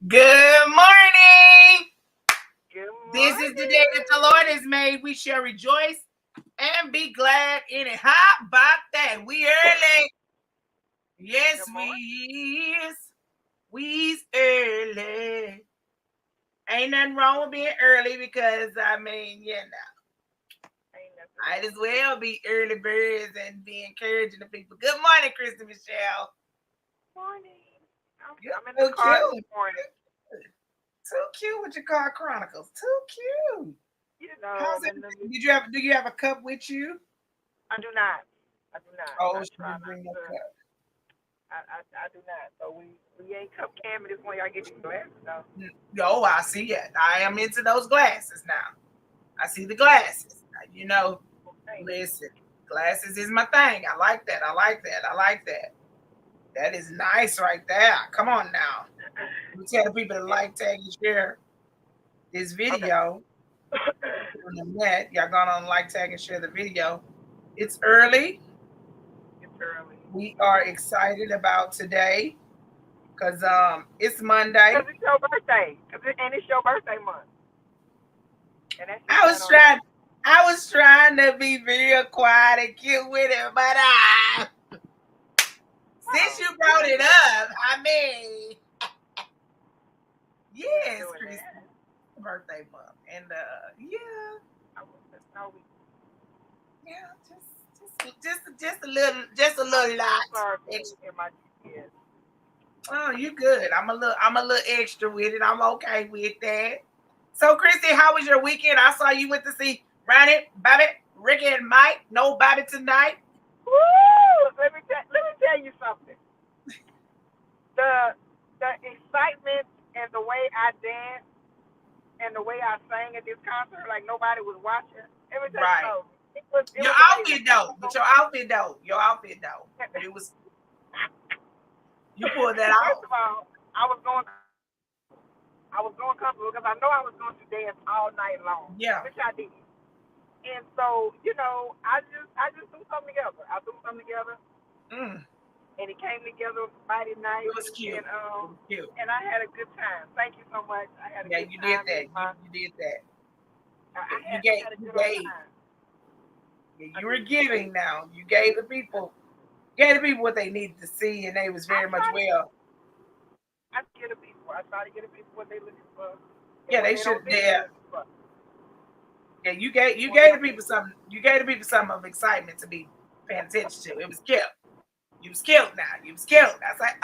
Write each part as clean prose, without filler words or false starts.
Good morning. Good This is the day that the morning. Lord has made. We shall rejoice and be glad in it. How about that? We early. Yes, Good morning. we is. We's early. Ain't nothing wrong with being early because Ain't nothing might wrong as with that. well be early birds and be encouraging the people. Good morning, Kristi Michelle. Morning. I'm, You're I'm in the so car this cute. morning. Too cute with your car chronicles. Too cute. You know, How's I'm in the. everything? Do you have a cup with you? I do not. I do not. Oh, I she try didn't not bring no to. cup. I do not. So we ain't cup camming this morning. I get these glasses though. No, I see it. I am into those glasses now. I see the glasses. You know, Thank you. listen, glasses is my thing. I like that. I like that. I like that. That is nice right there. Come on now. You tell the people to Yeah. like, tag, and share this Okay. video. On the net, y'all gonna on like, tag, and share the video. It's early. It's early. We are excited about today because it's Monday. Cause it's your birthday. And it's your birthday month. And that's just I that was on that. trying I was trying to be real quiet and cute with it, but since Oh, you we brought ain't it doing that. up, We ain't yes, doing Kristi, that. birthday month. And yeah, I was just no. yeah, just a little I'm so lot. sorry for Extra. in my GPS. Oh, you good. I'm a little extra with it. I'm okay with that. So Kristi, how was your weekend? I saw you went to see Ronnie, Bobby, Ricky, and Mike. No Bobby tonight. Woo! Let me tell you something. The the excitement and the way I danced and the way I sang at this concert, like nobody was watching. Let me tell you Right. something. It Your was amazing. outfit though, but your outfit though, but it was you pulled that First off. of all, I was going I was going comfortable because I know I was going to dance all night long, Yeah. which I did. And so, I just threw something together. I threw something together Mm, and it came together mighty nice, it was cute. and It was cute. I had a good time. Thank you so much. I had a Yeah, good you did time. that. You did that. I had a You good old gave time. I you were did. giving now. You gave the people what they needed to see, and they was I very much try to well. get the people. I try to get the people what they looking for and Yeah, what they they should. don't think they Yeah, looking for. yeah. You gave the What people something. You gave the people something of excitement to be paying attention to. It was cute. You was killed now. You was killed. I was like,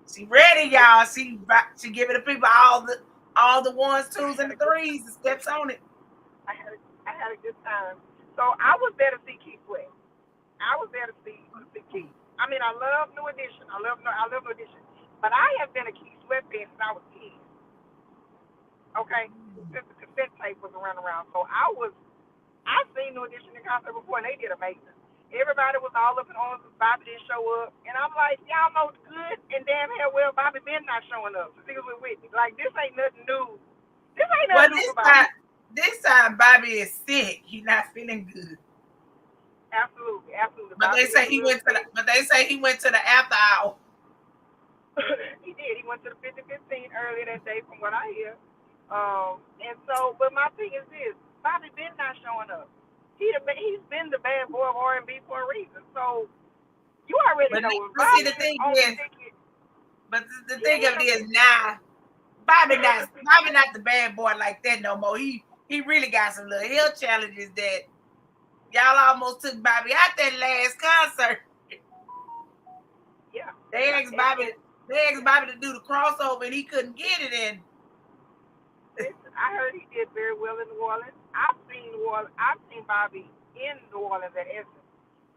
she ready, y'all. She giving the people all the ones, I twos, and had the a good threes, the steps on it. I had a good time. So I was there to see Keith Sweat. I was there to see Keith. I mean, I love New Edition. I love New Edition. But I have been a Keith Sweat fan since I was 10. Okay, since the cassette tape was around. So I've seen New Edition in concert before, and they did amazing. Everybody was all up in arms. Bobby didn't show up, and I'm like, y'all know good and damn hell well Bobby been not showing up since he was with Whitney. Like this ain't nothing new. This ain't Well, nothing new for Bobby. this time Bobby is sick. He's not feeling good. Absolutely, absolutely. But they Bobby is say a he little went to the sick. but they say he went to the after hour. He did. He went to the 5015 earlier that day, from what I hear. And so, but my thing is this: Bobby been not showing up. He's been the bad boy of R&B for a reason. So you already But know if see Bobby the is thing on the is, ticket, but the he thing of ain't it gonna. is now Bobby not the bad boy like that no more. He really got some little health challenges that y'all almost took Bobby out that last concert. Yeah, They yeah, asked Bobby they asked yeah. Bobby to do the crossover and he couldn't get it in. Listen, I heard he did very well in New Orleans. I've seen Bobby in New Orleans at Essence.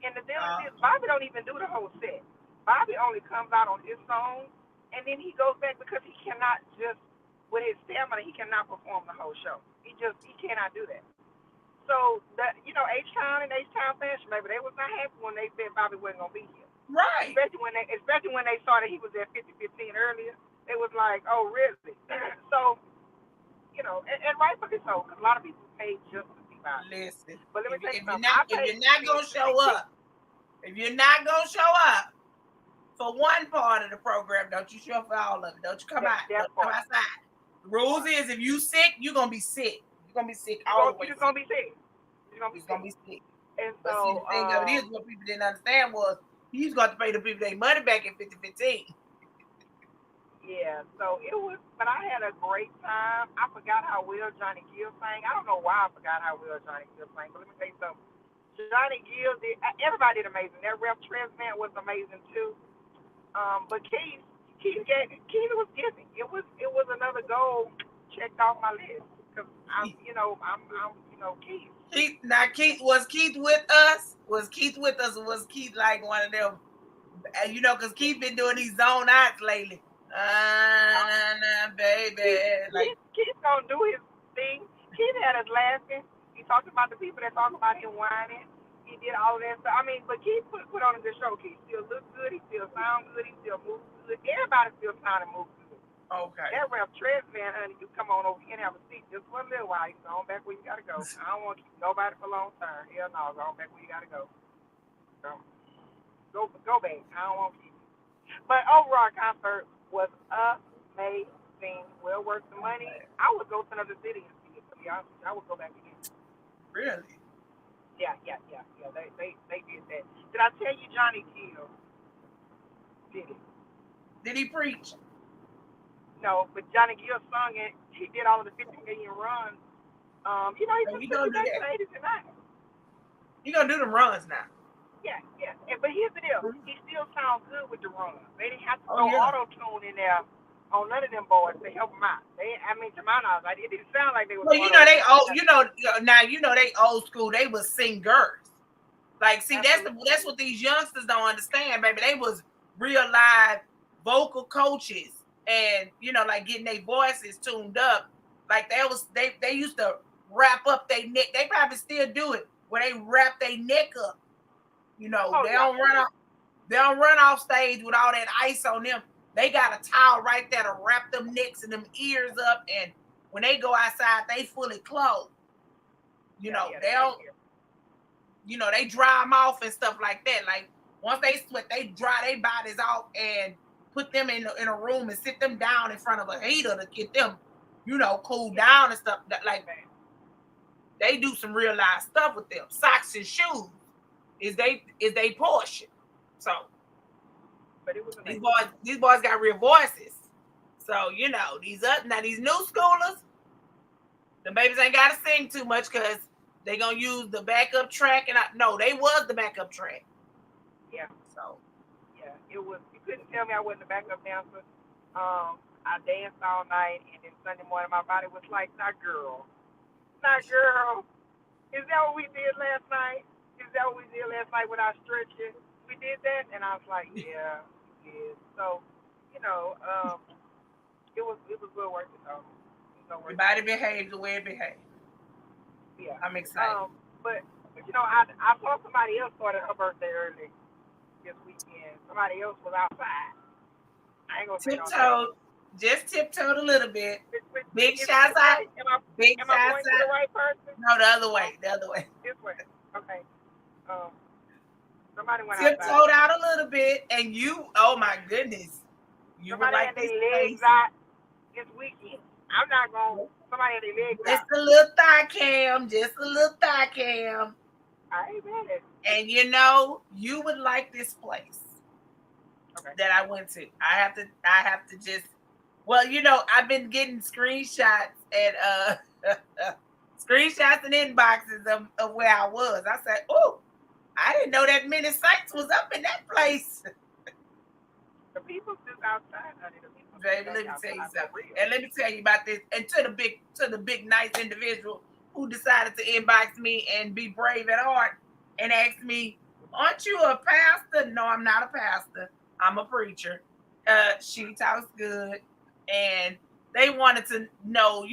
And the deal is Uh, this: Bobby don't even do the whole set. Bobby only comes out on his songs, and then he goes back because he cannot just with his stamina. He cannot perform the whole show. He cannot do that. So H.E.R. and H.E.R. Fashion, maybe they was not happy when they said Bobby wasn't gonna be here. right. Especially when they saw that he was at 5015 earlier. It was like, oh really? So and rightfully so, because a lot of people pay just to see Bobby. Listen, But let if, me tell you if you're something. not I if paid you're to not see gonna to see show Keith. up, if you're not gonna show up for one part of the program. Don't you show up for all of it. Don't you come out. Don't you come outside. The rules is if you sick, you're gonna be sick. You're gonna be sick all the way. You're just gonna be sick. You're gonna be sick. And but so, see, the thing of it is, what people didn't understand was he's going to pay the people their money back in 2015. Yeah, so it was, but I had a great time. I forgot how well Johnny Gill sang. I don't know why I forgot how well Johnny Gill sang, but let me tell you something. Johnny Gill did, everybody did amazing. That ref Transman was amazing too. But Keith was giving. It was another goal checked off my list because I'm Keith. Keith was Keith with us? Was Keith with us, or was Keith like one of them? Because Keith been doing these zone outs lately. Baby. Keith gonna do his thing. Keith had us laughing. He talked about the people that talk about him whining. He did all of that stuff. I mean, but Keith put on a good show. Keith still look good. He still sound good. He still moves good. Everybody still sound and move good. Okay. That ref Transman, honey, you come on over here and have a seat just for a little while. You go on back where you gotta go. I don't want to keep nobody for a long term. Hell no, go on back where you gotta go. Go back. I don't want to keep you. But overall, concert was amazing. Well worth the money. I would go to another city and see it. To be honest, I would go back again. Really? Yeah. They did that. Did I tell you Johnny Gill did it? Did he preach? No, but Johnny Gill sung it. He did all of the 50 million runs. He took it back to the 80s and 90s. He gonna do them runs now. Yeah. But here's the deal. He still sounds good with the runs. They didn't have to throw auto-tune in there on none of them boys to help them out. To my knowledge, it didn't sound like they were. Well, they old school. They was singers. Like, see, that's what these youngsters don't understand, baby. They was real live vocal coaches, and like getting their voices tuned up. Like they used to wrap up their neck. They probably still do it where they wrap their neck up. They don't run off. They don't run off stage with all that ice on them. They got a towel right there to wrap them necks and them ears up, and when they go outside, they fully clothed. They don't. They dry them off and stuff like that. Like once they sweat, they dry their bodies off and put them in a room and sit them down in front of a heater to get them, cool down and stuff. Like they do some real life stuff with them. Socks and shoes is they portion. So. But it was these boys got real voices. So, these new schoolers, the babies ain't got to sing too much because they going to use the backup track. No, they was the backup track. Yeah. So. Yeah, it was. You couldn't tell me I wasn't a backup dancer. I danced all night, and then Sunday morning my body was like, not girl. Is that what we did last night? With our stretching? We did that, and I was like, yeah, we did. So, it was well worth it though. Your body behaves the way it behaves. Yeah, I'm excited. But I saw somebody else started her birthday early this weekend. Somebody else was outside. I ain't gonna say no. Just tiptoed a little bit. Big shots out. Big shots out. Am I pointing to the right person? No, the other way. This way. Okay. Somebody went tiptoed out a little bit, and you, oh my goodness, you somebody were like had their legs out this weekend. I'm not going. Somebody had their legs out. Just a little thigh cam. I ain't mad at it. And you would like this place that I went to. I have to just. Well, I've been getting screenshots and screenshots and inboxes of where I was. I said, oh. I didn't know that many sites was up in that place. The people just outside, honey. Baby, let me tell you something. And let me tell you about this. And to the big nice individual who decided to inbox me and be brave at heart and ask me, aren't you a pastor? No, I'm not a pastor. I'm a preacher. She talks good. And they wanted to know,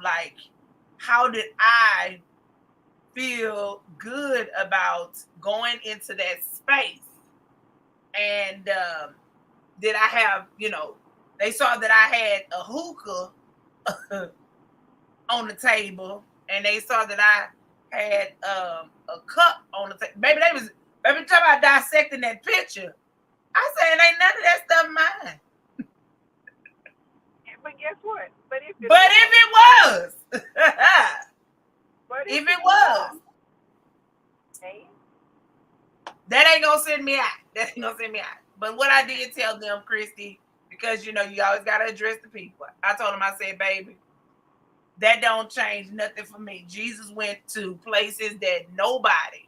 like, how did I feel good about going into that space, and did I have, they saw that I had a hookah on the table, and they saw that I had a cup on the table. Baby, talking about dissecting that picture. I said, ain't none of that stuff mine. But guess what? But if it But if it was, but if if it it was, hey, that ain't gonna send me out. That ain't gonna send me out. But what I did tell them, Kristi, because you always gotta address the people. I told them, I said, baby, that don't change nothing for me. Jesus went to places that nobody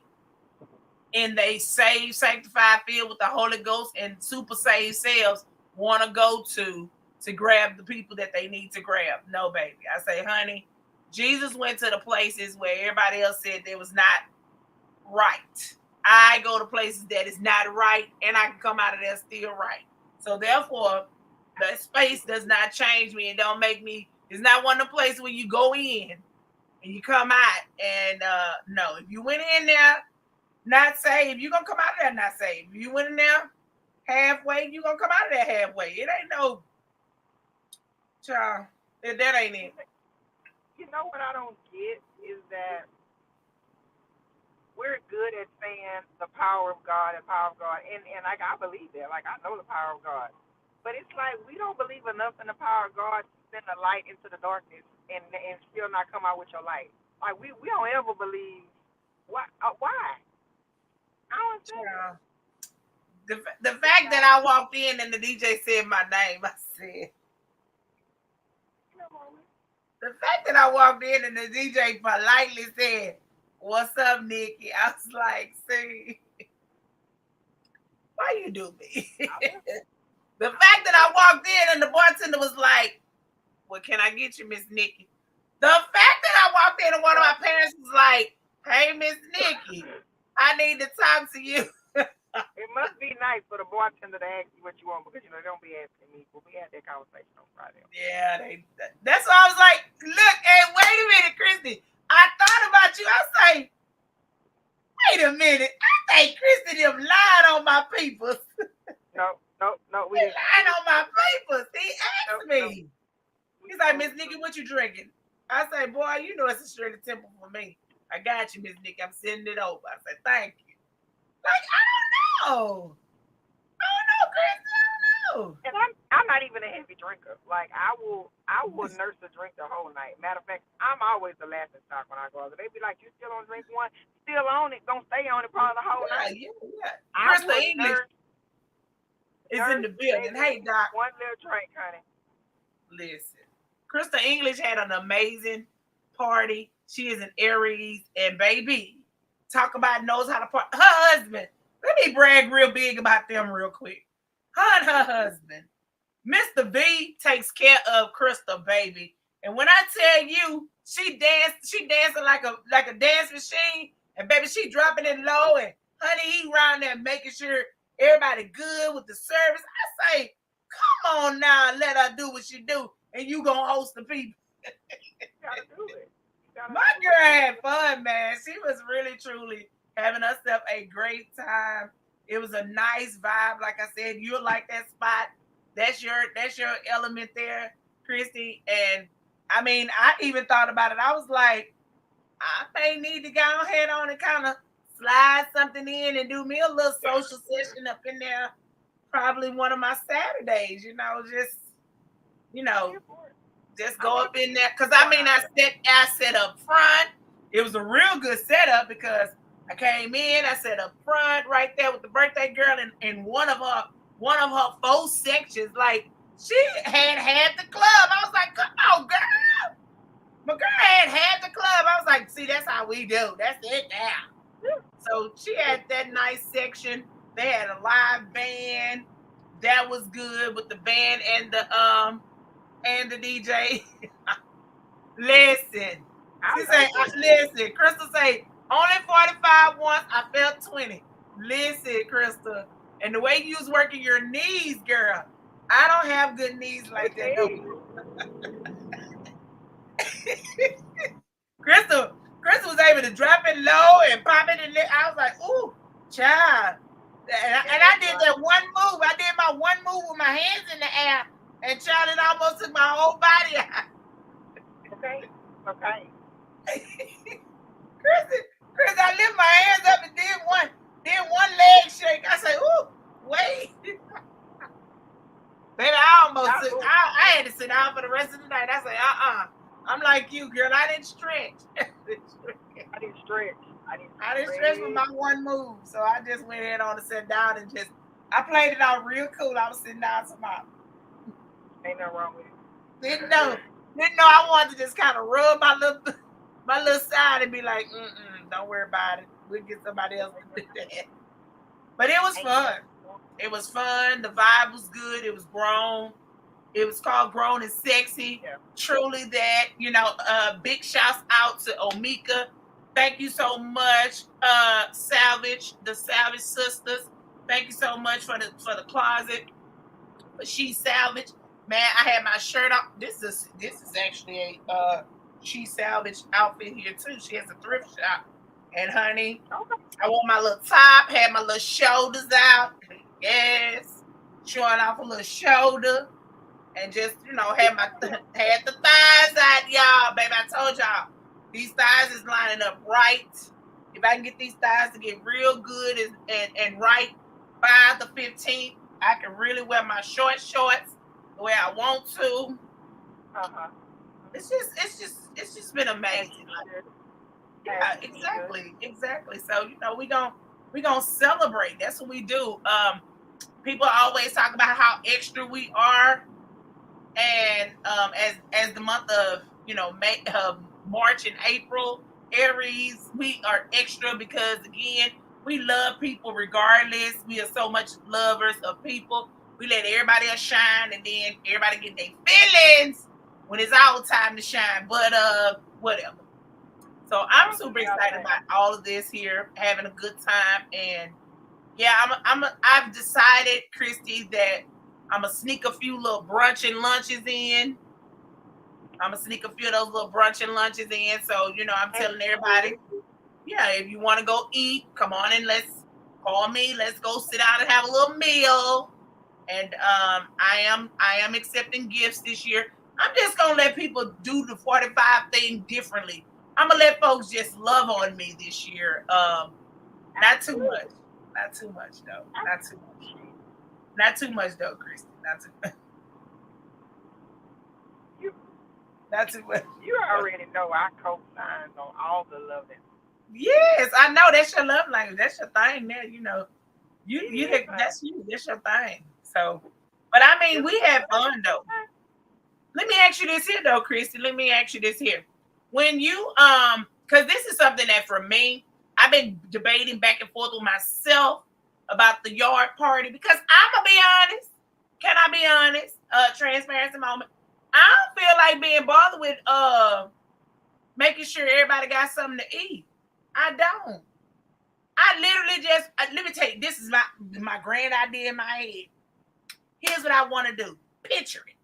in they saved, sanctified, filled with the Holy Ghost and super saved selves want to go to grab the people that they need to grab. No, baby. I say, honey, Jesus went to the places where everybody else said they was not right. I go to places that is not right, and I can come out of there still right. So therefore, the space does not change me and don't make me. It's not one of the places where you go in and you come out and no. If you went in there not saved, you're gonna come out of there not saved. If you went in there halfway, you're gonna come out of there halfway. It ain't no child. That ain't it. you know what I don't get is that we're good at saying the power of God and power of God, and like I believe that, like I know the power of God, but it's like we don't believe enough in the power of God to send the light into the darkness and still not come out with your light. Like we don't ever believe why why I don't understand it. Child. The fact that I walked in and the DJ said my name, I said, You know, the fact that I walked in and the DJ politely said, "What's up, Nikki?" I was like, "See, why you do me?" The fact that I walked in and the bartender was like, "What can I get you, Miss Nikki?" The fact that I walked in and one of my parents was like, "Hey, Miss Nikki, I need to talk to you." it must be nice for the bartender to ask you what you want because they don't be asking me. But we had that conversation on Friday. Yeah, that's why I was like, "Look, hey, wait a minute, Kristi. I thought about you." I say, "Wait a minute. I think Kristi them lied on my people." No, we He didn't. lying on my papers. He No, asked no. me. He's like, "Miss Nikki, what you drinking?" I say, "Boy, you know it's a straight of temple for me. I got you, Miss Nikki. I'm sending it over." I said, "Thank you." Like, I don't know. I don't know, Chris. I don't And I'm not even a heavy drinker. Like I will nurse a drink the whole night. Matter of fact, I'm always the laughing stock when I go out. They be like, "You still on drink one? Still on it? Don't stay on it probably the whole know. night." Yeah, yeah, yeah. I Krista will English is in nurse the building. maybe Hey, Doc. one little drink, honey. Listen. Krista English had an amazing party. She is an Aries, and baby, talk about knows how to party. Her husband, let me brag real big about them real quick. Her and her husband, Mr. V, takes care of Krista, baby. And when I tell you, she dancing like a dance machine, and baby, she dropping it low, and honey, he around there making sure everybody good with the service. I say, come on now, let her do what she do, and you gonna host the people. You gotta do it. You gotta My do girl it. had fun, man. She was really, truly having herself a great time. It was a nice vibe. Like I said, you'll like that spot. That's your element there, Kristi. And I mean, I even thought about it. I was like, I may need to go ahead on and kind of slide something in and do me a little social session up in there. Probably one of my Saturdays, just you I'm know, here for it. just I go want to up see in there. Cause I going mean, out there. I set up front. It was a real good setup because I came in, I set up front right there with the birthday girl in one of her 4 sections. Like she had the club. I was like, come on, girl. My girl had the club. I was like, see, that's how we do. That's it now. So she had that nice section. They had a live band. That was good with the band and the DJ. Listen. I She love say, it. listen, Crystal say, only 45 once, I felt 20. Listen, Crystal. And the way you was working your knees, girl, I don't have good knees like that, no. Hey, Crystal was able to drop it low and pop it in there. I was like, ooh, child. And I did that one move. I did my one move with my hands in the air, and child, it almost took my whole body out. okay, okay. Chris, I lift my hands up and did one leg shake. I say, ooh. Wait. Baby, I had to sit down for the rest of the night. I said, I'm like you, girl. I didn't stretch. I didn't stretch. I didn't stretch with my one move. So I just went ahead on and sat down and I played it out real cool. I was sitting down somehow. Ain't nothing wrong with it. Didn't know. I wanted to just kind of rub my little side and be like, don't worry about it. We'll get somebody else to do that. But it was fun. It was fun. The vibe was good. It was grown. It was called Grown and Sexy. Yeah. Truly that. Big shouts out to Omika. Thank you so much. Salvage, the Salvage Sisters. Thank you so much for the closet. She's Salvage. Man, I had my shirt on. This is actually a She Salvage outfit here too. She has a thrift shop. And honey, I wore my little top, had my little shoulders out. Yes. Showing off a little shoulder. And just, had the thighs out, y'all. Baby, I told y'all, these thighs is lining up right. If I can get these thighs to get real good and right by the 15th, I can really wear my shorts the way I want to. It's just been amazing. Yeah, exactly. So, we gonna celebrate. That's what we do. People always talk about how extra we are. And as the month of May, March and April, Aries, we are extra because again, we love people regardless. We are so much lovers of people. We let everybody else shine, and then everybody get their feelings when it's our time to shine. But whatever. So I'm super excited about all of this here, having a good time, and yeah, I've decided, Kristi, that I'm gonna sneak a few little brunch and lunches in. I'm gonna sneak a few of those little brunch and lunches in. So, I'm telling everybody, yeah, if you want to go eat, come on and let's call me. Let's go sit down and have a little meal. And I am accepting gifts this year. I'm just gonna let people do the 45 thing differently. I'm gonna let folks just love on me this year. Not too much. Not too much though. Not too much. Not too much though, Kristi. Not too much. Not too much. You already know I co-signed on all the loving. Yes, I know that's your love language. That's your thing there. That's you. That's your thing. So, but I mean, we have fun though. Let me ask you this here though, Kristi. Let me ask you this here. When you because this is something that for me, I've been debating back and forth with myself about the yard party because I'm gonna be honest. Can I be honest? Transparency moment. I don't feel like being bothered with making sure everybody got something to eat. I don't. I literally just let me tell you, this is my grand idea in my head. Here's what I want to do. Picture it.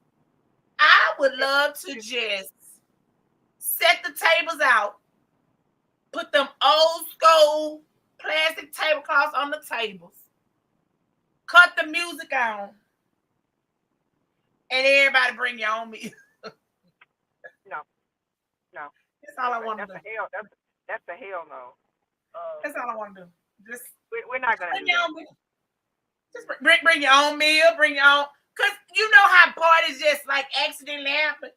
I would love to just set the tables out, put them old school plastic tablecloths on the tables, cut the music on, and everybody bring your own meal. No. That's all I want to do. That's a hell no. That's all I want to do. Just we're not gonna do that. Just bring your own meal. Bring your own, cause you know how parties just like accidentally happen.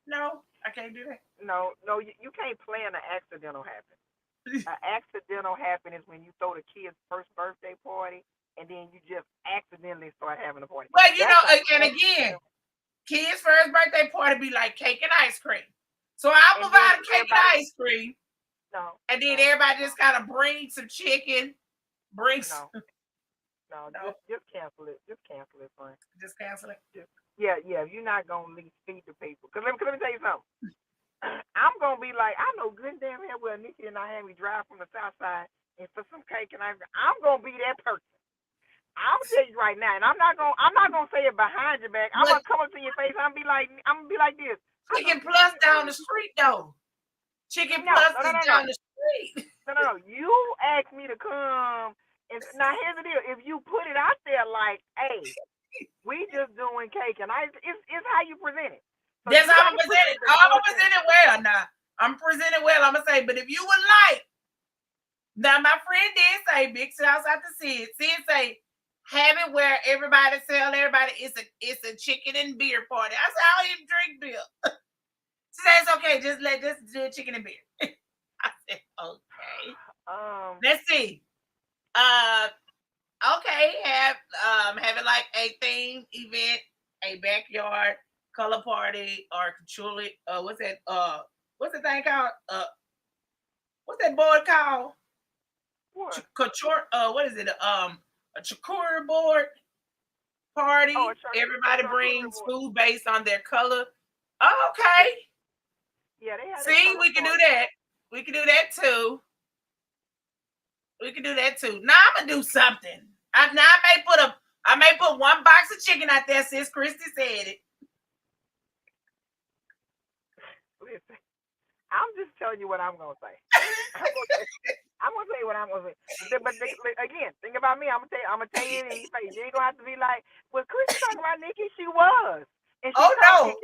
No, I can't do that. No, you can't plan an accidental happen. An accidental happen is when you throw the kid's first birthday party and then you just accidentally start having a party. Well, and again, kids' first birthday party be like cake and ice cream. So I'll provide cake and ice cream. No. And then everybody just kind of bring some chicken. No. Just cancel it. Just cancel it, friend. Just cancel it. Yeah. You're not gonna feed the people. Cause let me tell you something. I'm gonna be like, I know good and damn well Nikki and I had me drive from the south side and for some cake and I'm gonna be that person. I'm gonna tell you right now, and I'm not gonna say it behind your back. I'm gonna come up to your face. I'm gonna be like this. Chicken Plus down the street though. Chicken Plus is down the street. No. You asked me to come, and now here's the deal. If you put it out there like, hey, we just doing cake and ice, it's how you present it. So that's how I'm presenting it. I'm gonna present it well now. I'm presenting well. I'm gonna say, but if you would like Now my friend did say, big shouts out to Sid. Sid say, have it where everybody tell everybody it's a chicken and beer party. I said, I don't even drink beer. She said, it's okay, just do a chicken and beer. I said, okay. Let's see. Okay, have it like a theme event, a backyard color party, or truly what's the thing called? What's that board called? What? Couture, what is it? A charcuterie board party. Oh, Everybody brings food based on their color. Oh, okay. Yeah, they have. See, we can do that. We can do that too. We can do that too. Now I'm gonna do something. I may put one box of chicken out there since Kristi said it. Listen, I'm just telling you what I'm gonna say. I'm gonna tell you what I'm gonna say. But again, think about me. I'm gonna tell you in your face. You ain't gonna have to be like, well, Kristi talking about Nikki. She was, and she no! Nikki.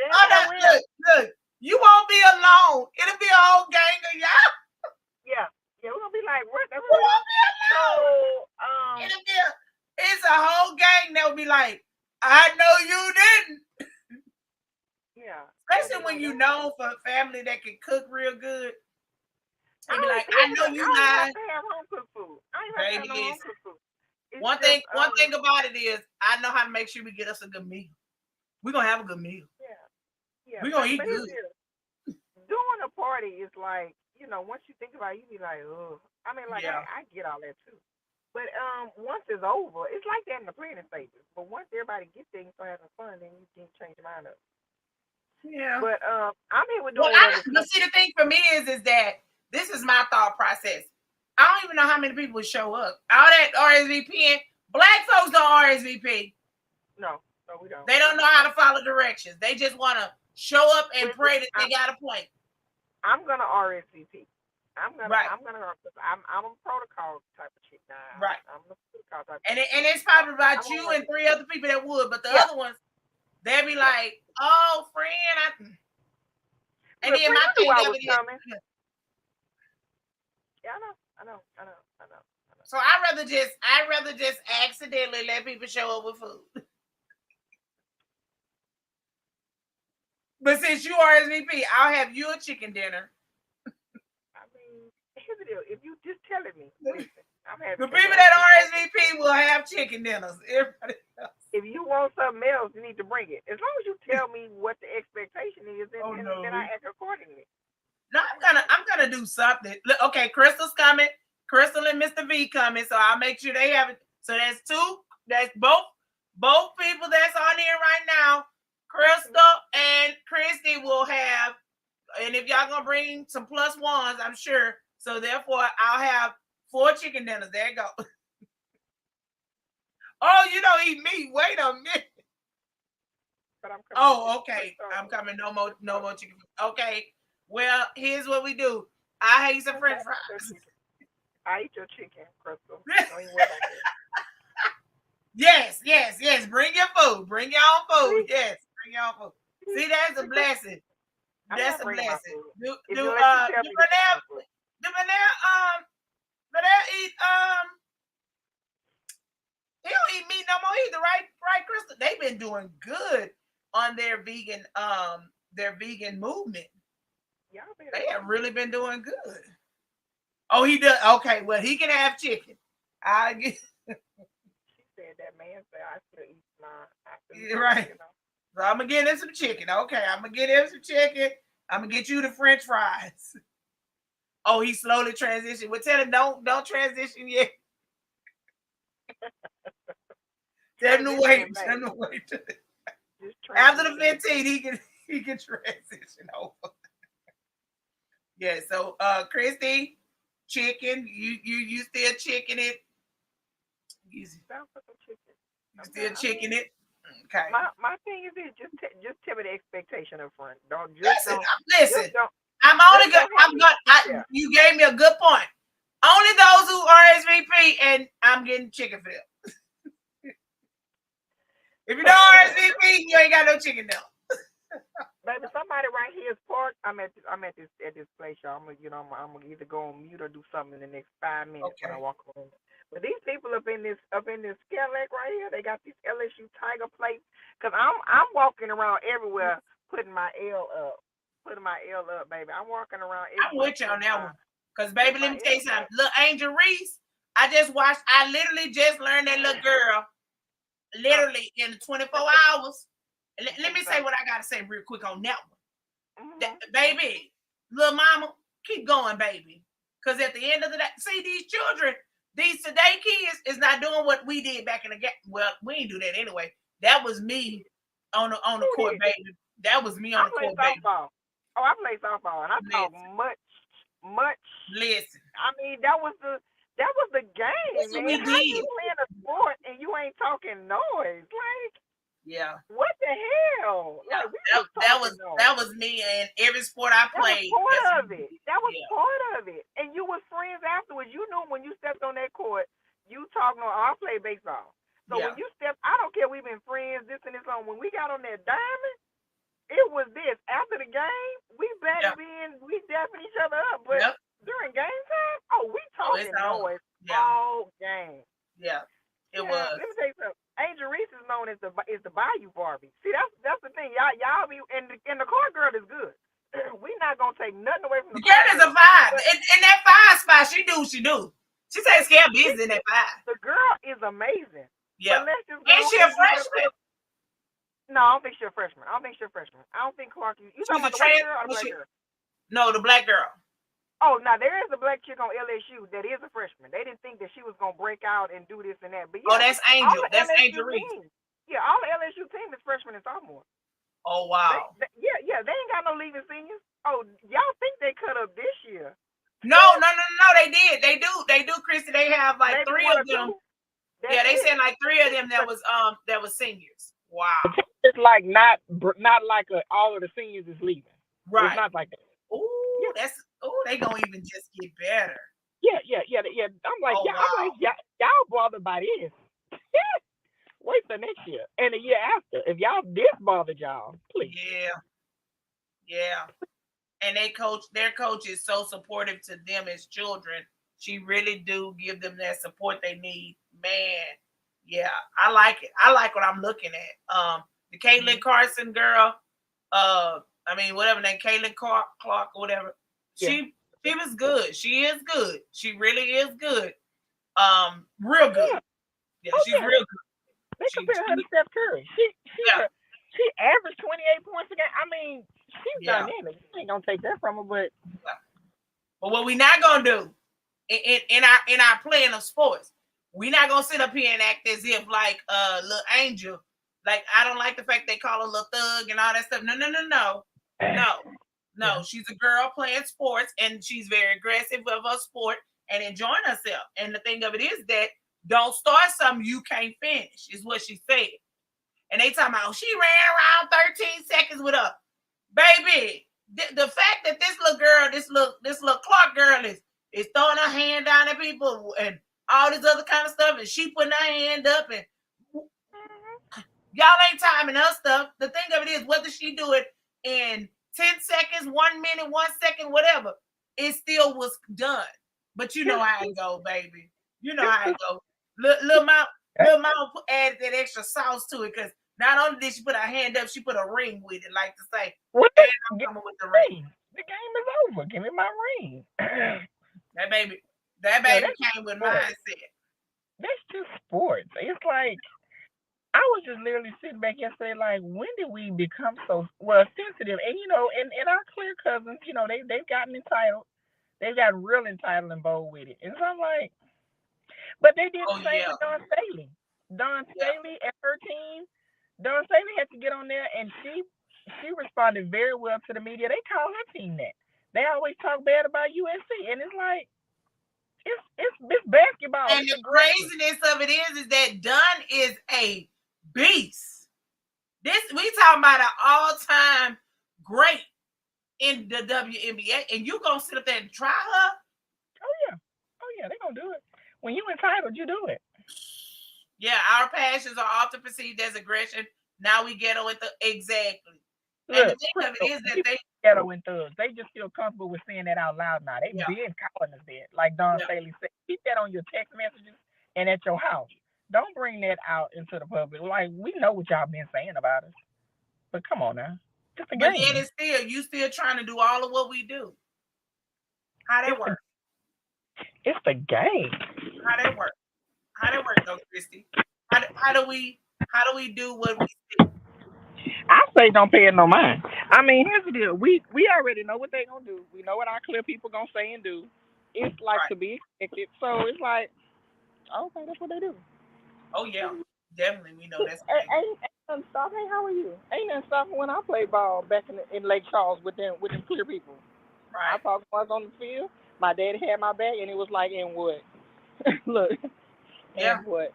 I know that. Look, you won't be alone. It'll be a whole gang of y'all. Yeah, we're gonna be like, what? You won't be alone. It's a whole gang that will be like, I know you didn't. Yeah. Especially when you know for a family that can cook real good. They be like, I know you guys. I don't have home cooked food. I ain't have no home cooked food. One thing about it is I know how to make sure we get us a good meal. We're gonna have a good meal. Yeah. We're gonna eat good. Doing a party is like, once you think about it, you be like, oh. I mean, like I get all that too. But once it's over, it's like that in the planning stages. But once everybody gets there and start having fun, then you can change your mind up. Yeah. But I'm here with doing but see, the thing for me is that this is my thought process. I don't even know how many people show up. All that RSVP, black folks don't RSVP. No, we don't. They don't know how to follow directions. They just want to show up and pray that they got a plate. I'm gonna RSVP. I'm a protocol type of chick now. Right. I'm a protocol type. And it's probably about you and 3 other people that would, but the other ones, they'll be like, "Oh, friend, and then my thing of it is, yeah, I know. So I'd rather just accidentally let people show up with food. But since you RSVP, I'll have you a chicken dinner. I mean, here's the deal. If you just telling me, listen, I'm having the people that RSVP will have chicken dinners. Everybody else. If you want something else, you need to bring it. As long as you tell me what the expectation is, then I act accordingly. No, I'm gonna do something. Okay, Crystal's coming. Crystal and Mr. V coming, so I'll make sure they have it. So that's two. That's both people that's on here right now. Crystal and Kristi will have, and if y'all gonna bring some plus ones, I'm sure. So therefore, I'll have 4 chicken dinners. There you go. Oh, you don't eat meat. Wait a minute. But I'm coming. Oh, okay. I'm coming. No more chicken. Okay. Well, here's what we do. I hate some French fries. I eat your chicken, Crystal. Don't even worry about that. Yes. Bring your food. Bring your own food. Yes, bring your own food. See, that's a blessing. That's a blessing. Do Vanilla eat he don't eat meat no more either, right, Crystal? They've been doing good on their vegan movement. They have really been doing good. Oh, he does. Okay, well, he can have chicken. I get. She said that man said I still eat mine. Right. So I'm gonna get him some chicken. Okay, I'm gonna get him some chicken. I'm gonna get you the French fries. Oh, he slowly transitioned. Well, tell him don't transition yet. Tell him to wait. After the 15, he can transition over. Yeah. So, Kristi, chicken. You still chicken it? You still chicken it? Okay. My thing is this: just tell me the expectation up front. Listen. You gave me a good point. Only those who RSVP, and I'm getting chicken for them. If you don't RSVP, you ain't got no chicken though. Baby, somebody right here is part at this place, y'all. I'm gonna either go on mute or do something in the next 5 minutes when I Okay. walk around. But these people up in this Cadillac right here, they got these LSU Tiger plates. Cause I'm walking around everywhere, putting my L up, baby. I'm walking around I'm everywhere, with you on that one. Cause baby, putting let my me tell L you something. up. Little Angel Reese, I literally just learned that little girl Uh, literally in 24 hours. Let me say what I gotta say real quick on that one. That, Mhm. baby, little mama, keep going, baby. Because at the end of the day, see, these children, these today kids is not doing what we did back in the game. Well, we ain't do that anyway. That was me on the Who court, did? baby. That was me I on the play court, baby. softball. Oh, I play softball, and I talk Listen, much. listen. I mean, that was the game, That's what man. we How you did. playing a sport and you ain't talking noise? Like, Yeah. what the hell? Yeah. Like, we was talking noise. That was me and every sport I That was played. part That's what of we it. did. That was Yeah. part of it. And you was friends afterwards. You knew when you stepped on that court, you talking on. I play baseball. So Yeah. when you stepped, I don't care. We've been friends, this and this on. When we got on that diamond, it was this. After the game, Yeah. we dapping each other up. But Yep. during game time, oh, we Oh, it's talking on. noise Yeah. all game. Yeah. It Yeah, was. let me tell you something. Angel Reese is known as the Bayou Barbie. See, that's the thing. Y'all be and the car girl is good. We not gonna take nothing away from The the girl car is a girl, five. but In that five spot, she do what she do. She takes care of business in that five. the girl is amazing. Yeah. But let's just And go she a and give it up to freshman. the. No, I don't think she's a freshman. I don't think she's a freshman. I don't think Clark. You talking She's a about the white trans. girl or the black girl? No, the black girl. Oh, now there is a black chick on LSU that is a freshman. They didn't think that she was gonna break out and do this and that. But Oh, yeah, that's all Angel. the That's LSU Angel Reese. team, yeah, all the LSU team is freshmen and sophomores. Oh wow. Yeah, they ain't got no leaving seniors. Oh, y'all think they cut up this year? No. They do, Kristi. They have like Maybe three one of or them. two. That's Yeah, they it. said like three of them But that was seniors. Wow. it's like not like all of the seniors is leaving. It's Right. not like that. Ooh, Yeah, they gonna even just get better. yeah. Oh I'm like wow. y'all bothered by this. Wait for next year and the year after. If y'all this bothered y'all, please. Yeah, yeah. And their coach is so supportive to them as children. She really do give them that support they need. Man, yeah, I like it. I like what I'm looking at. The Caitlin Mm-hmm. Carson girl, I mean whatever name, Caitlin Clark or whatever. Yeah. She was good. She is good. She really is good. Real good. Yeah. Yeah, Oh she's yeah. real good. They compare her to Steph Curry. Yeah, She averaged 28 points a game. I mean, she's yeah. dynamic. You ain't gonna take that from her, but But what we not gonna do in our playing of sports, we not gonna sit up here and act as if like little Angel. Like I don't like the fact they call her little thug and all that stuff. No. yeah. She's a girl playing sports and she's very aggressive of her sport and enjoying herself. And the thing of it is that don't start something you can't finish, is what she said. And they talking about she ran around 13 seconds with her baby. The fact that this little Clark girl is throwing her hand down at people and all this other kind of stuff, and she putting her hand up, and y'all ain't timing her stuff. The thing of it is, whether she do it in 10 seconds, 1 minute, 1 second, whatever, it still was done. But you know how it go, baby. You know how it go. Little mama added that extra sauce to it because not only did she put her hand up, she put a ring with it, like to say, What and I'm coming with the ring. the game is over. Give me my ring. That baby Yeah, that's came with sports. mindset. That's just sports. It's like I was just literally sitting back yesterday, like, when did we become so sensitive? And and our clear cousins, they've gotten entitled. They've gotten real entitled and bold with it. And so I'm like, but they did Oh the same yeah, with Dawn Staley. Dawn yeah. Staley and her team. Dawn Staley had to get on there, and she responded very well to the media. They call her team that. They always talk bad about USC, and it's like it's basketball. And It's the aggressive. craziness of it is that Dunn is a beast. This we talking about an all-time great in the WNBA, and you gonna sit up there and try her? Oh yeah, they're gonna do it. When you entitled, you do it. Yeah, our passions are often perceived as aggression. Now we get on with the exactly. And the Look, thing of it Crystal, is that they ghetto and thugs. They just feel comfortable with saying that out loud now. They Yeah, been calling us that. Like Don yeah. Staley said, keep that on your text messages and at your house. Don't bring that out into the public. Like, we know what y'all been saying about us. But come on now. It's a But yet game. it's still you still trying to do all of what we do. How that It's the work? it's the game. How that work? How that work though, Kristi? How do we do what we say? I say don't pay it no mind. I mean, here's the deal. We already know what they gonna do. We know what our clear people gonna say and do. It's like Right. to be expected. So it's like, okay, that's what they do. Oh yeah. Definitely we know that's what they Ain't nothing stopping. Hey, how are you? Ain't nothing stopping when I played ball back in Lake Charles with them clear people. I right. talked was on the field. My daddy had my back, and it was like, and what? Look, Yeah. and what?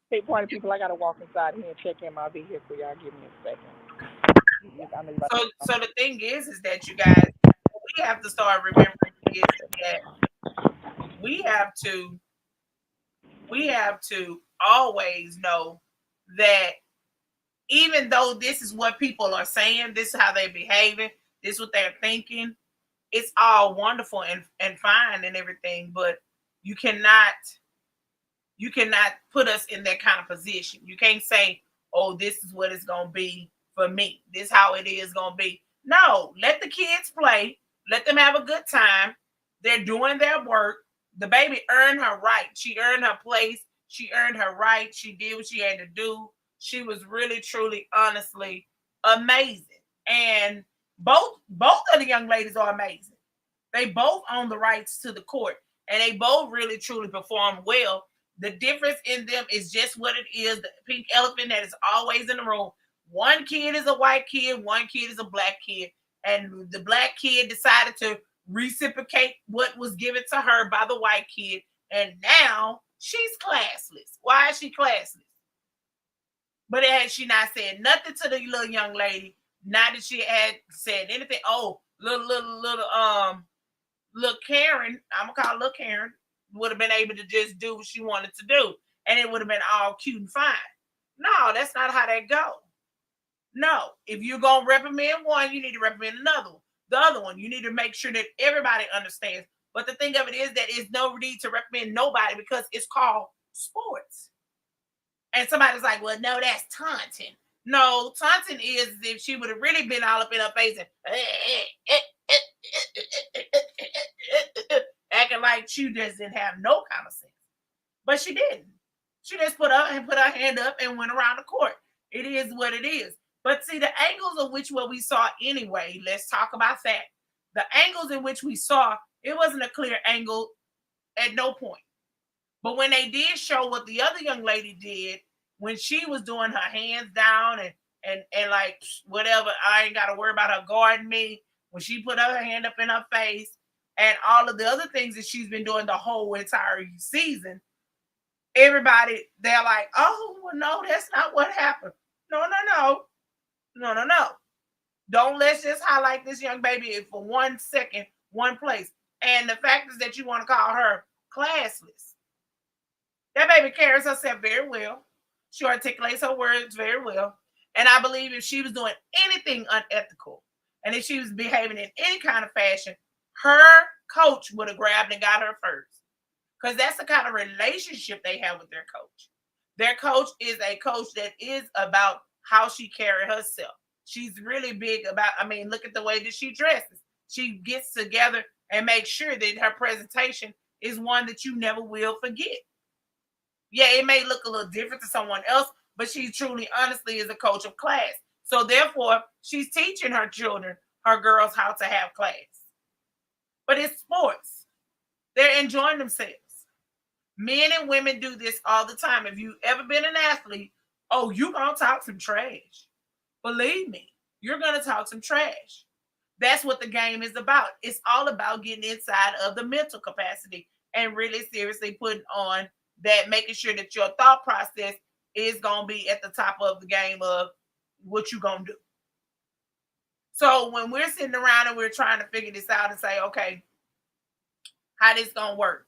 Hey, party people, I gotta walk inside here and check in my vehicle. Y'all give me a second. I know you about So to. so the thing is that you guys what we have to start remembering is that we have to we have to always know that even though this is what people are saying, this is how they're behaving, this is what they're thinking, it's all wonderful and fine and everything, but you cannot you cannot put us in that kind of position. You can't say, "Oh, this is what it's gonna be for me. This how it is gonna be." No, let the kids play. Let them have a good time. They're doing their work. The baby earned her right. She earned her place. She earned her right. She did what she had to do. She was really, truly, honestly amazing. And both of the young ladies are amazing. They both own the rights to the court, and they both really truly perform well. The difference in them is just what it is, the pink elephant that is always in the room. One kid is a white kid, one kid is a black kid. And the black kid decided to reciprocate what was given to her by the white kid. And now she's classless. Why is she classless? But had she not said nothing to the little young lady, not that she had said anything. Oh, little Karen, I'm gonna call little Karen, would have been able to just do what she wanted to do, and it would have been all cute and fine. No, that's not how that go. No, if you're gonna reprimand one, you need to reprimand another one. The other one, you need to make sure that everybody understands. But the thing of it is that it's no need to reprimand nobody because it's called sports. And somebody's like, well, no, that's taunting. No, taunting is if she would have really been all up in her face and acting like she just didn't have no kind of sense. But she didn't. She just put her hand up and went around the court. It is what it is. But see, the angles of which what we saw anyway, let's talk about that. The angles in which we saw, it wasn't a clear angle at no point. But when they did show what the other young lady did, when she was doing her hands down and like whatever, I ain't got to worry about her guarding me. When she put her hand up in her face and all of the other things that she's been doing the whole entire season, everybody they're like, oh well, no, that's not what happened. No, no, no, no, no, no. Don't let's just highlight this young baby for 1 second, one place. And the fact is that you want to call her classless. That baby carries herself very well. She articulates her words very well. And I believe if she was doing anything unethical and if she was behaving in any kind of fashion, her coach would have grabbed and got her first. Because that's the kind of relationship they have with their coach. Their coach is a coach that is about how she carry herself. She's really big about, I mean, look at the way that she dresses. She gets together and makes sure that her presentation is one that you never will forget. Yeah, it may look a little different to someone else, but she truly, honestly is a coach of class. So therefore, she's teaching her children, her girls, how to have class. But it's sports. They're enjoying themselves. Men and women do this all the time. If you've ever been an athlete, oh, you're going to talk some trash. Believe me, you're going to talk some trash. That's what the game is about. It's all about getting inside of the mental capacity and really seriously putting on that, making sure that your thought process is going to be at the top of the game of what you're going to do. So when we're sitting around and we're trying to figure this out and say, okay, how this going to work?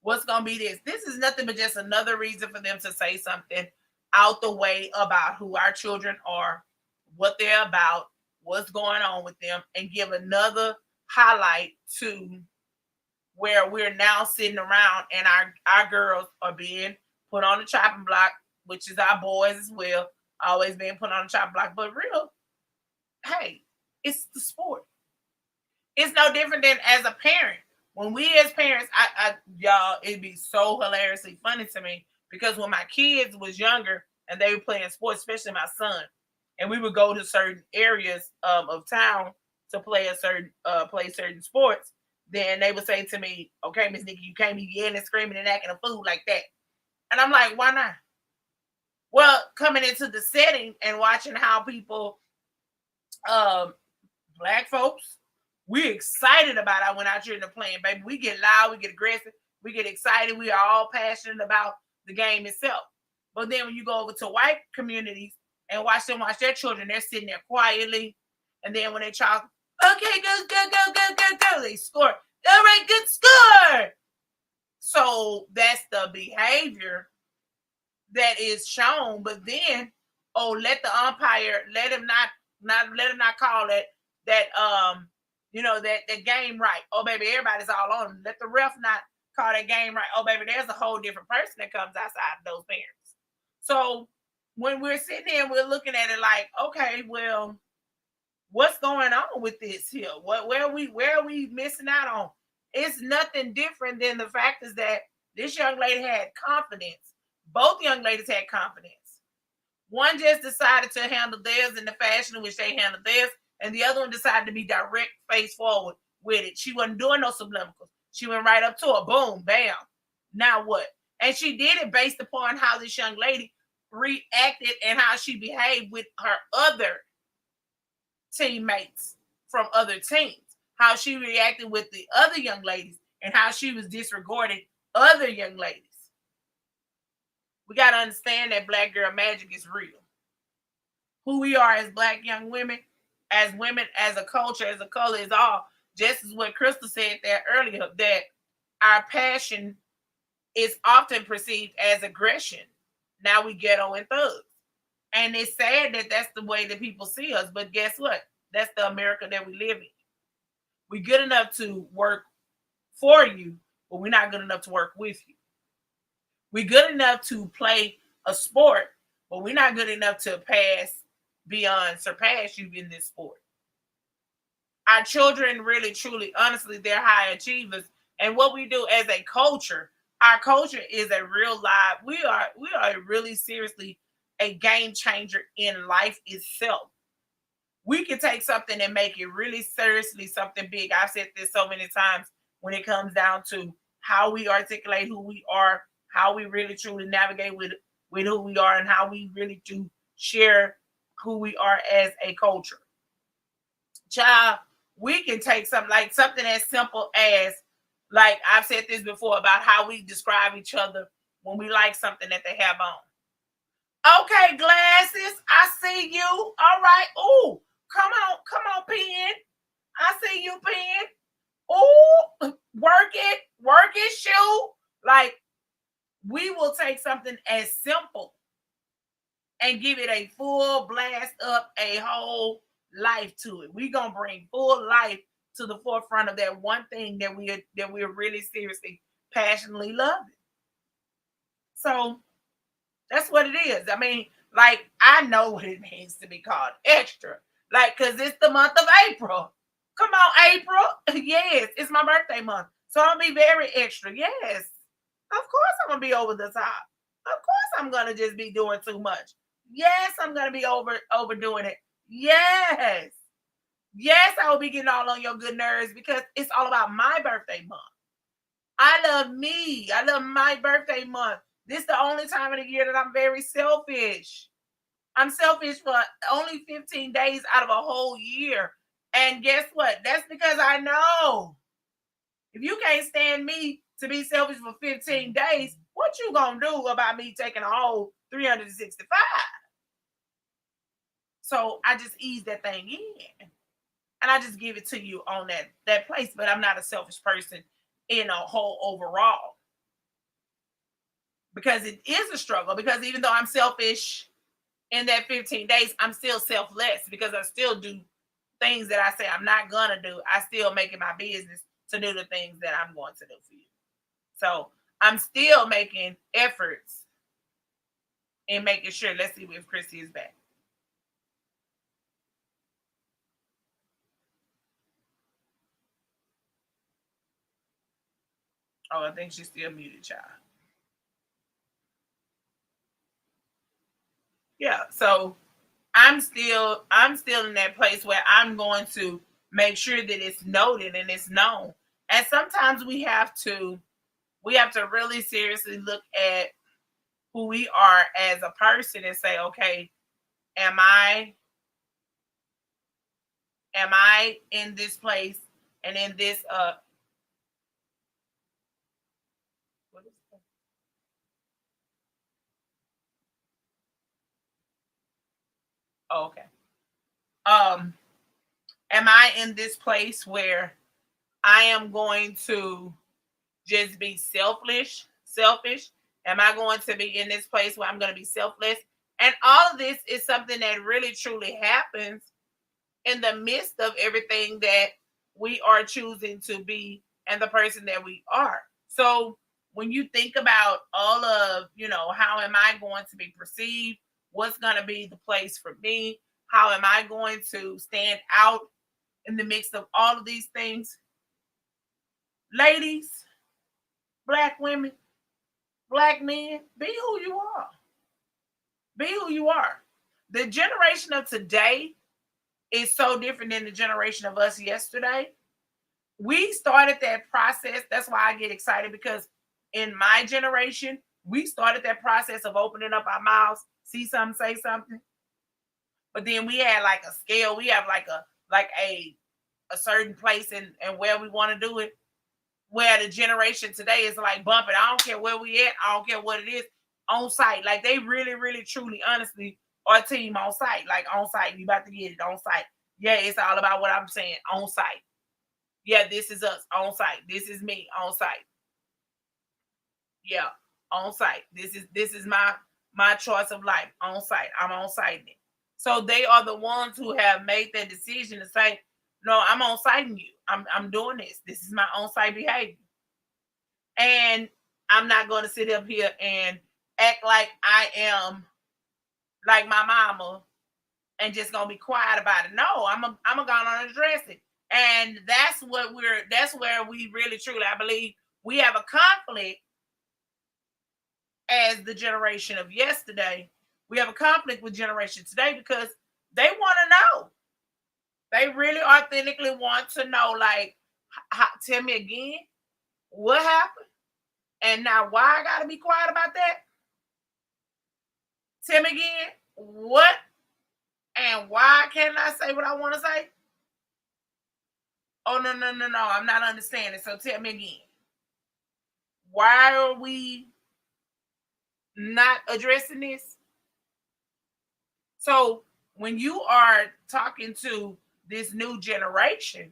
What's going to be this? This is nothing but just another reason for them to say something out the way about who our children are, what they're about, what's going on with them and give another highlight to where we're now sitting around and our girls are being put on the chopping block, which is our boys as well, always being put on the chopping block. But real, hey, it's the sport. It's no different than as a parent. When we as parents, y'all, it'd be so hilariously funny to me because when my kids was younger and they were playing sports, especially my son, and we would go to certain areas of town to play certain sports, then they would say to me, "Okay, Miss Nikki, you can't be yelling, screaming, and acting a fool like that." And I'm like, "Why not?" Well, coming into the setting and watching how people, black folks, we excited about it. I went out here in the playing, baby. We get loud, we get aggressive, we get excited. We are all passionate about the game itself. But then when you go over to white communities and watch them watch their children, they're sitting there quietly. And then when they try, okay, go, they score. All right, good score. So that's the behavior that is shown. But then, let the umpire let him not call that game right. Oh baby, everybody's all on him. Let the ref not call that game right. Oh baby, there's a whole different person that comes outside of those parents. So when we're sitting there, we're looking at it like, okay, well, what's going on with this here? Where are we missing out on? It's nothing different than the fact is that this young lady had confidence. Both young ladies had confidence. One just decided to handle theirs in the fashion in which they handled theirs, and the other one decided to be direct face forward with it. She wasn't doing no subliminals. She went right up to her. Boom, bam. Now what? And she did it based upon how this young lady reacted and how she behaved with her other teammates from other teams. How she reacted with the other young ladies and how she was disregarding other young ladies. We got to understand that black girl magic is real. Who we are as black young women, as a culture, as a color is all. Just as what Kristi said there earlier, that our passion is often perceived as aggression. Now we ghetto and thugs. And it's sad that that's the way that people see us. But guess what? That's the America that we live in. We're good enough to work for you, but we're not good enough to work with you. We're good enough to play a sport, but we're not good enough to surpass you in this sport. Our children really, truly, honestly, they're high achievers. And what we do as a culture, our culture is a real live. We are really seriously a game changer in life itself. We can take something and make it really seriously something big. I've said this so many times when it comes down to how we articulate who we are, how we really truly navigate with who we are, and how we really do share who we are as a culture. Child, we can take something as simple as, like I've said this before about how we describe each other when we like something that they have on. Okay, glasses, I see you. All right. Ooh, come on, pen. I see you, pen. Ooh, work it, shoe. Like, we will take something as simple and give it a full blast up, a whole life to it. We're gonna bring full life to the forefront of that one thing that we're really seriously, passionately loving. So that's what it is. I mean, like, I know what it means to be called extra. Like, because it's the month of April. Come on, April. Yes, it's my birthday month. So I'll be very extra. Yes. Of course I'm going to be over the top. Of course I'm going to just be doing too much. Yes, I'm going to be overdoing it. Yes. Yes, I will be getting all on your good nerves because it's all about my birthday month. I love me. I love my birthday month. This is the only time of the year that I'm very selfish. I'm selfish for only 15 days out of a whole year. And guess what? That's because I know if you can't stand me to be selfish for 15 days, what you gonna do about me taking a whole 365? So I just ease that thing in. And I just give it to you on that place. But I'm not a selfish person in a whole overall. Because it is a struggle. Because even though I'm selfish in that 15 days, I'm still selfless because I still do things that I say I'm not gonna do, I still make it my business to do the things that I'm going to do for you. So I'm still making efforts in making sure. Let's see if Kristi is back. Oh, I think she's still muted, child. Yeah. So I'm still in that place where I'm going to make sure that it's noted and it's known. And sometimes we have to really seriously look at who we are as a person and say, okay, am I in this place and in this what is that? Oh, okay. Um am I in this place where I am going to just be selfish? Am I going to be in this place where I'm going to be selfless? And all of this is something that really truly happens in the midst of everything that we are choosing to be and the person that we are. So when you think about all of, how am I going to be perceived? What's going to be the place for me? How am I going to stand out in the mix of all of these things? Ladies, black women, black men, be who you are. Be who you are. The generation of today is so different than the generation of us yesterday. We started that process. That's why I get excited, because in my generation, we started that process of opening up our mouths, see something, say something. But then we had like a scale. We have like a certain place and where we want to do it. Where the generation today is like bumping. I don't care where we at. I don't care what it is. On site. Like they really, really, truly, honestly, are team on site. Like on site. We about to get it on site. Yeah, it's all about what I'm saying. On site. Yeah, this is us on site. This is me on site. Yeah, on site. This is my choice of life on site. I'm on site. So they are the ones who have made that decision to say, no, I'm on siting you. I'm doing this. This is my on site behavior. And I'm not going to sit up here and act like I am like my mama and just gonna be quiet about it. No, I'm a gonna address it. And that's where we really truly, I believe, we have a conflict as the generation of yesterday. We have a conflict with generation today because they want to know. They really authentically want to know, like, tell me again, what happened? And now why I gotta be quiet about that? Tell me again, what and why can't I say what I want to say? Oh, no, no, no, no. I'm not understanding. So tell me again. Why are we not addressing this? So when you are talking to this new generation,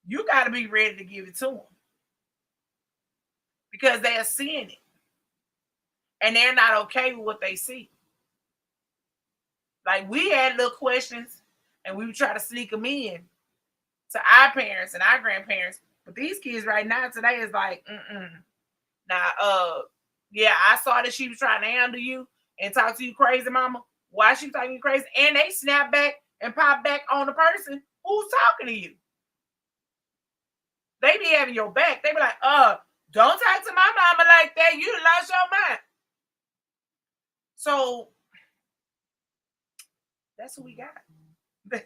you got to be ready to give it to them because they are seeing it and they're not okay with what they see. Like we had little questions and we would try to sneak them in to our parents and our grandparents. But these kids right now today is like, Now, yeah, I saw that she was trying to handle you and talk to you crazy, mama. Why she talking you crazy? And they snap back and pop back on the person who's talking to you. They be having your back. They be like, don't talk to my mama like that. You lost your mind. So that's what we got.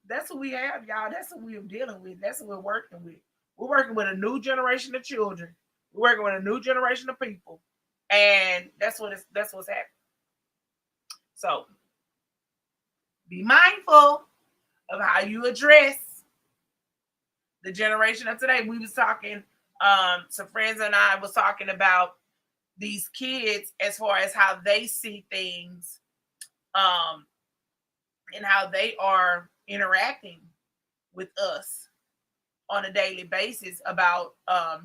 That's what we have, y'all. That's what we're dealing with. That's what we're working with. We're working with a new generation of children. We're working with a new generation of people. And that's what's happening. So be mindful of how you address the generation of today. We was talking, some friends and I was talking about these kids as far as how they see things, um, and how they are interacting with us on a daily basis about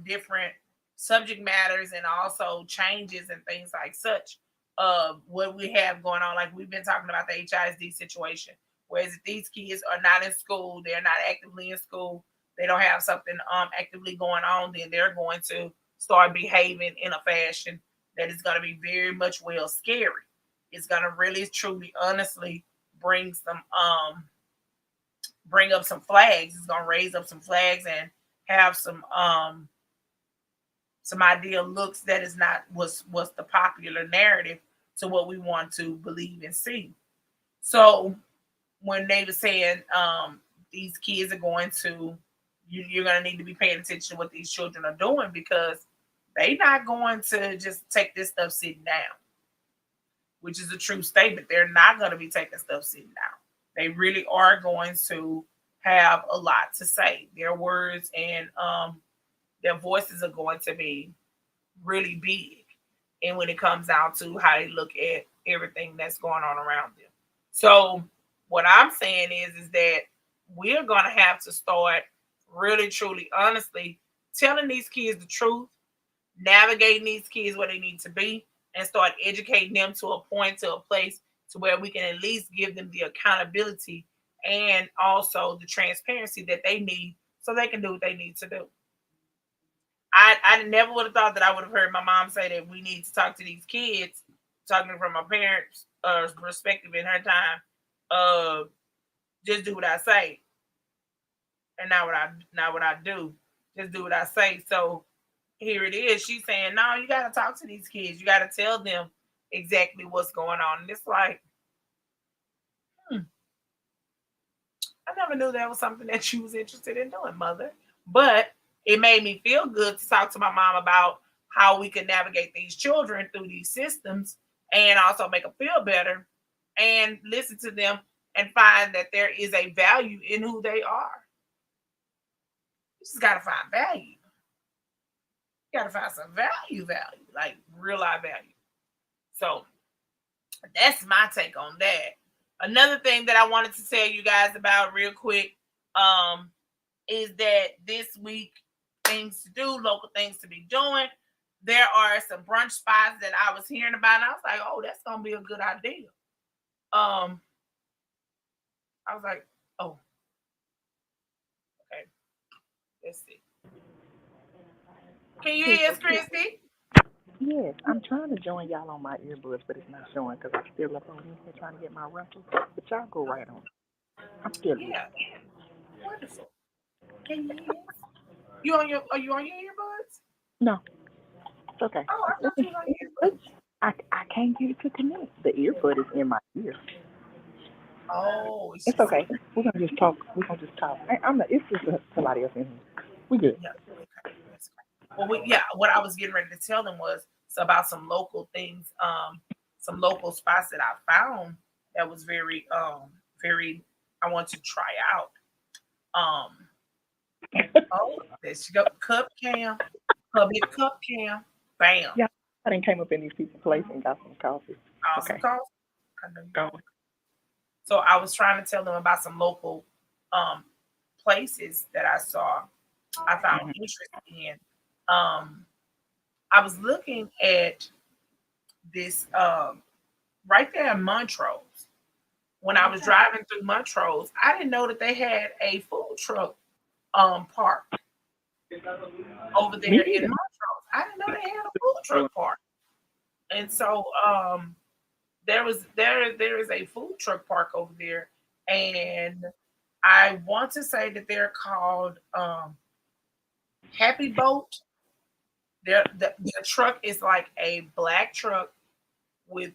different subject matters and also changes and things like such of what we have going on. Like we've been talking about the HISD situation. Whereas if these kids are not in school, they're not actively in school, they don't have something actively going on, then they're going to start behaving in a fashion that is going to be very much well scary. It's going to really truly honestly bring some bring up some flags. It's going to raise up some flags and have some ideal looks that is not what's the popular narrative to what we want to believe and see. So when they were saying these kids are going to you're going to need to be paying attention to what these children are doing because they're not going to just take this stuff sitting down, which is a true statement. They're not going to be taking stuff sitting down. They really are going to have a lot to say. Their words and their voices are going to be really big. And when it comes down to how they look at everything that's going on around them. So what I'm saying is that we're gonna have to start really, truly, honestly telling these kids the truth, navigating these kids where they need to be, and start educating them to a point, to a place to where we can at least give them the accountability and also the transparency that they need so they can do what they need to do. I never would have thought that I would have heard my mom say that we need to talk to these kids, talking from my parents' perspective in her time. Just do what I say, and not what I do. Just do what I say. So here it is. She's saying, no, you got to talk to these kids. You got to tell them exactly what's going on. And it's like, I never knew that was something that you was interested in doing, mother. But it made me feel good to talk to my mom about how we can navigate these children through these systems and also make them feel better and listen to them and find that there is a value in who they are. You just gotta find value. You gotta find some value, like real life value. So that's my take on that. Another thing that I wanted to tell you guys about real quick is that this week, things to do, local things to be doing. There are some brunch spots that I was hearing about, and I was like, oh, that's gonna be a good idea. Um, I was like, oh, okay, let's see. Can you hear us, Kristi? Yes, I'm trying to join y'all on my earbuds, but it's not showing because I'm still up on here trying to get my rental. But y'all go right on. I'm still here. Yeah, wonderful. Can you hear us? Are you on your earbuds? No, it's okay. Oh, I thought you were on your It's- earbuds. I can't get it to connect. The earbud is in my ear. Oh, it's It's just okay. We're gonna just talk. We're gonna just talk. I'm not, it's just somebody else in here. We good. yeah. Okay, that's great. Well, yeah, what I was getting ready to tell them was about some local things, some local spots that I found that was very I want to try out. Um, oh, there she go, cup cam, public cup cam, bam, Yeah, I didn't came up in these people's place and got some coffee. awesome Okay, call. I know you go. want. So I was trying to tell them about some local um places that I saw I found Mm-hmm. interest in. Um, I was looking at this right there in Montrose. When I was driving through Montrose, I didn't know that they had a food truck park over Me there in either. Montrose. I didn't know they had a food truck park. And so there is a food truck park over there, and I want to say that they're called Happy Boat. Their truck is like a black truck with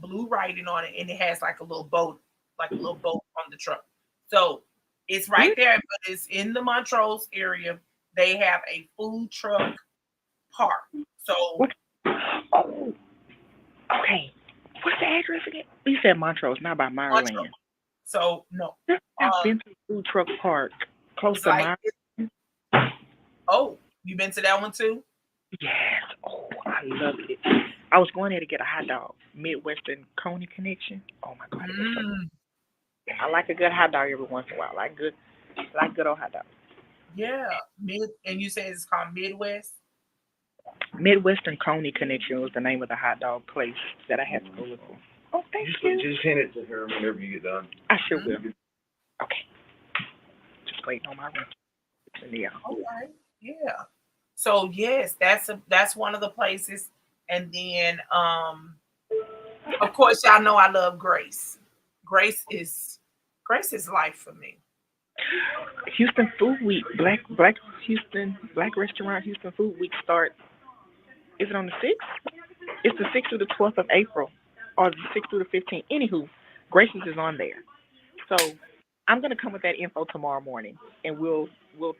blue writing on it, and it has like a little boat on the truck. So it's right Really? there, but it's in the Montrose area. They have a food truck park. So What? Oh, okay. What's the address again? You said Montrose, not by Montrose. Maryland. So no, I've uh, been to Food Truck Park close it's to like my. oh, you been to that one too? Yes. Oh, I love it. I was going there to get a hot dog. Midwestern Coney Connection. Oh my God, it was so. Mm, I like a good hot dog every once in a while. I like good old hot dog. yeah, and you say it's called Midwest. Midwestern Coney Connection was the name of the hot dog place that I had to go look for. Oh, thank you. Just hand it to her whenever you get done. I sure will. Okay. Just waiting on my room. Yeah. Okay. Yeah. So yes, that's one of the places. And then of course y'all know I love Grace. Grace is Grace is life for me. Houston Food Week, Black Houston Black Restaurant Houston Food Week starts. Is it on the 6th? It's the 6th through the 12th of April, or the 6th through the 15th. Anywho, Grace's is on there. So I'm gonna come with that info tomorrow morning, and we'll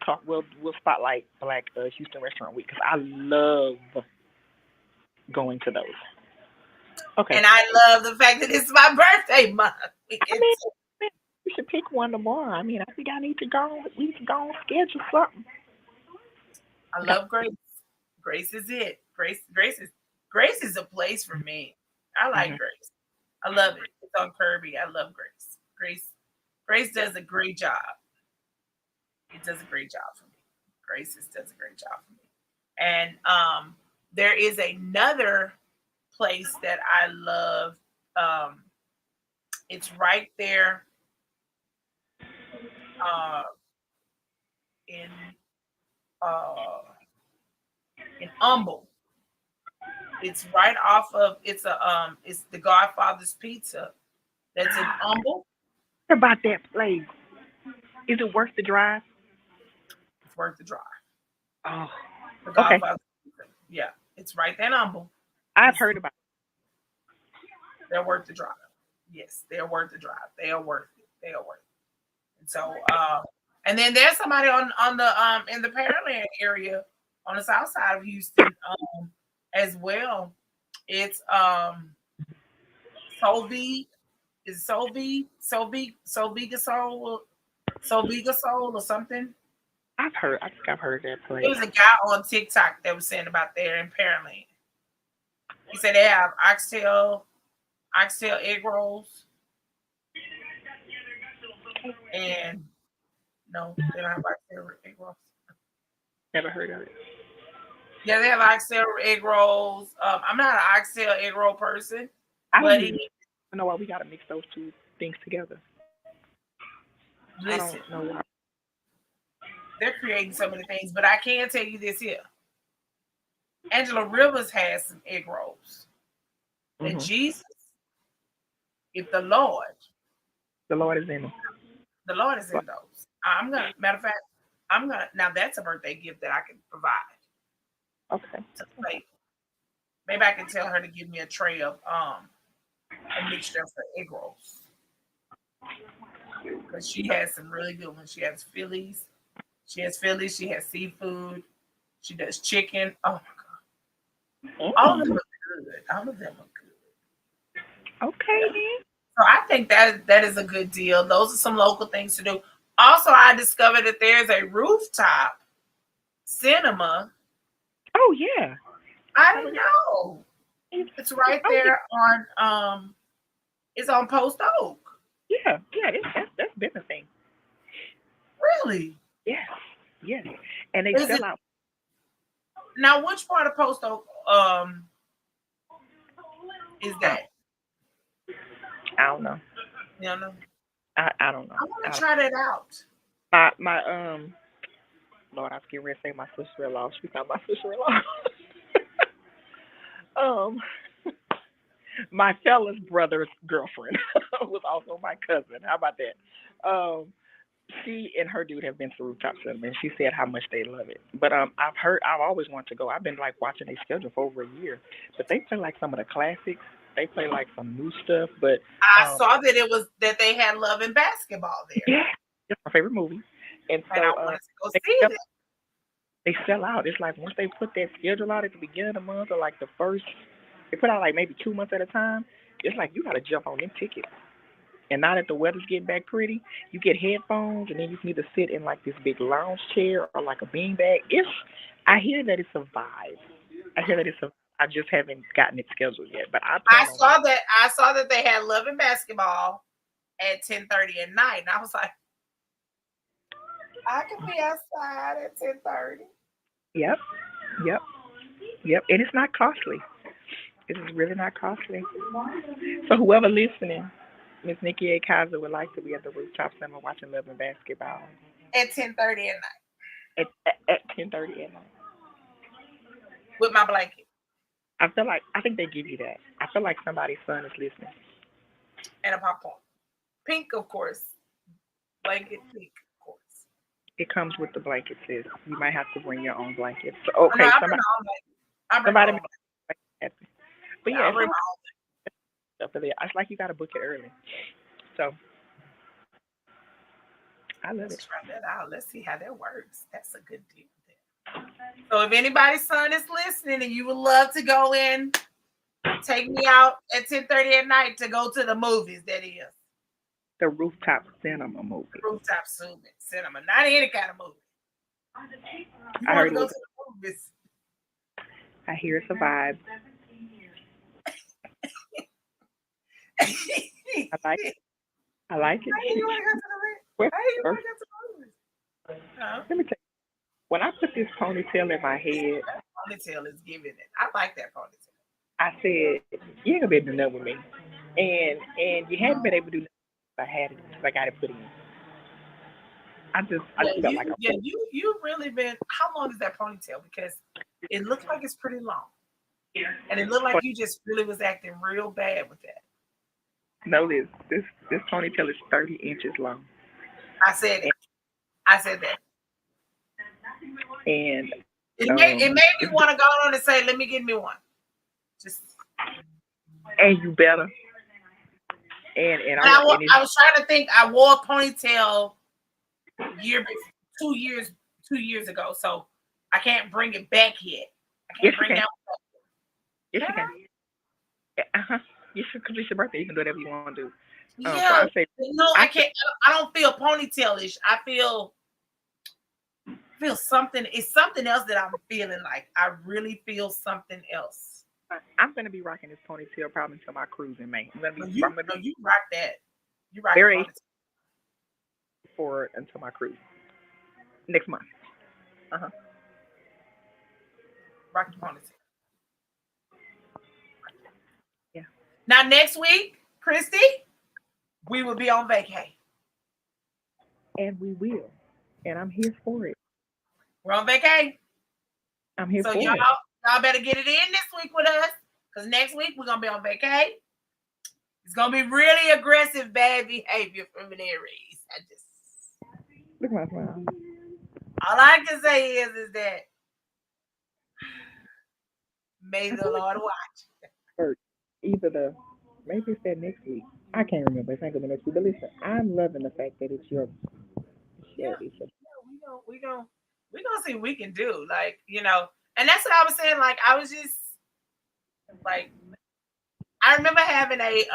talk. We'll spotlight Black Houston Restaurant Week because I love going to those. Okay. And I love the fact that it's my birthday month. I mean, we should pick one tomorrow. I mean, I think I need to go. We need to go and schedule something. I love Grace. Grace is it. Grace is a place for me. I like Hmm. Grace. I love it. It's on Kirby. I love Grace. Grace does a great job. It does a great job for me. Does a great job for me. And there is another place that I love. Um, it's right there uh, in uh, in Humble. It's right off of it's the Godfather's Pizza. That's in Humble. What about that place? Is it worth the drive? It's worth the drive. Oh, The okay. Godfather's Pizza. Yeah, it's right there in Humble. I've It's, heard about they're worth the drive. Yes, they're worth the drive. They are worth it. They are worth it. And so and then there's somebody on the in the Pearland area on the south side of Houston as well. It's Soul is Soul Soul or something. I've heard. I think I've heard that There place. was a guy on TikTok that was saying about there in Pearland. He said they have oxtail egg rolls, and no, they don't have oxtail egg rolls. Never heard of it. Yeah, they have oxtail egg rolls. I'm not an oxtail egg roll person, I don't but even know why we gotta mix those two things together. I don't listen, know why. they're creating so many things. But I can tell you this here: Angela Rivers has some egg rolls. And Hmm. Jesus, if The Lord is in them. the Lord is in those. I'm gonna matter of fact, I'm gonna now that's a birthday gift that I can provide Okay. to the lady. Maybe I can tell her to give me a tray of a mixture of her egg rolls because she has some really good ones. She has Phillies. She has Phillies. She has seafood. She does chicken. Oh my god, all of Mm. them are good. All of them are good. Okay Yeah. then. So I think that is a good deal. Those are some local things to do. Also, I discovered that there's a rooftop cinema. Oh yeah. I I didn't was- know. It's right Oh yeah. there on it's on Post Oak. Yeah. Yeah. That's been a thing. Really? Yes. Yes. And they Is sell it out. now which part of Post Oak is I, that? I don't know. You know? I don't know. I want I to don't. try that out. My Lord, I was getting ready to say my sister-in-law. She's not my sister-in-law. um, my fella's brother's girlfriend was also my cousin. How about that? She and her dude have been to Rooftop Cinema, and she said how much they love it. But I've always wanted to go. I've been like watching their schedule for over a year. But they play like some of the classics. They play like some new stuff. But I um, saw that it was that they had Love and Basketball there, yeah, it's my favorite movie. And and I so wanted to go they see sell, it. they sell out. It's like once they put that schedule out at the beginning of the month or like the first, they put out like maybe 2 months at a time. It's like you got to jump on them tickets. And now that the weather's getting back pretty, you get headphones, and then you can either sit in like this big lounge chair or like a beanbag. I hear that it's a vibe. I hear that it's a. I just haven't gotten it scheduled yet, but I plan on going. I saw that they had Love and Basketball at 10:30 at night, and I was like, I could be outside at 10:30. Yep, yep, yep. And it's not costly. This is really not costly. So whoever listening, Miss Nikki H.E.R would like to be at the rooftop cinema watching Love and Basketball at 10:30 at night at 10:30 at night. with my blanket I think they give you that. I feel like somebody's son is listening. and a popcorn. Pink, of course. Blanket pink, of course. It comes with the blanket, sis. You might have to bring your own blanket. So Oh, no, okay, I bring my own blanket. I bring my somebody own may blanket. be happy. But Yeah, yeah, I it's bring all my own stuff for there. It's like you gotta book it early. So I love Let's it. try that out. Let's see how that works. That's a good deal. So if anybody's son is listening and you would love to go in, take me out at 10:30 at night to go to the movies, that is. The rooftop cinema The movie. rooftop cinema. Not any kind of movie. You I want heard to it go was to the movies. I hear it's a vibe. I like it. I like it. How you want to go to the movies? Well, How you want first, to go to the movies? Huh? let me tell you, when I put this ponytail in my head, That ponytail is giving it. I like that ponytail. I said, you ain't gonna be able to do nothing with me. And you hadn't been able to do nothing if I had it because I got it put in. I Yeah, just felt like a fool. you really been. How long is that ponytail? Because it looks like it's pretty long, and it looked like you just really was acting real bad with that. No, this ponytail is 30 inches long. I said it. I said that. And It made me want to go on and say, "Let me get me one." Just and you better. And I was trying to think. I wore a ponytail year before, 2 years ago, so I can't bring it back yet. I yes, can't you bring can. that. Yes, you can. Uh-huh. You should, because it's your birthday. You can do whatever you want to do. So Yeah, I say, no, I can't. I don't feel ponytailish. I feel something. It's something else that I'm feeling like. I really feel something else. I'm gonna be rocking this ponytail probably until my cruise in May. I'm gonna be You rock that. You rock very the for until my cruise next month. Uh-huh. rock the ponytail. Yeah. Now next week, Kristi, we will be on vacay. And we will. And I'm here for it. We're on vacay. I'm here So for y'all it. better get it in this week with us. Because next week we're gonna be on vacay. It's gonna be really aggressive, bad behavior from an Aries. Look at my smile. All I can say is that may the Lord watch. Or either maybe it's that next week. I can't remember. It's not gonna be next week. But listen, I'm loving the fact that it's your Yeah, it's your we gonna see what we can do. Like, and that's what I was saying. Like, I was just like, I remember having a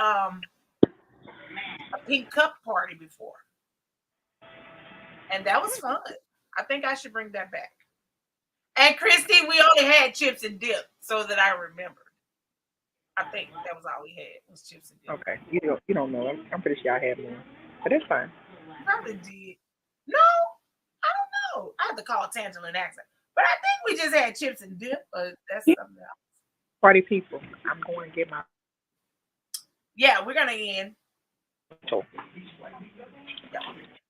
pink cup party before. And that was fun. I think I should bring that back. And Kristi, we only had chips and dip, so that I remembered. I think that was all we had was chips and dip. okay. You don't know. I'm pretty sure I have more. But that's fine. Probably did. No, I don't know. I have to call Tangela and ask her. But I think we just had chips and dip, but that's something else. Party people. I'm going to get my Yeah, we're gonna end. so Yeah,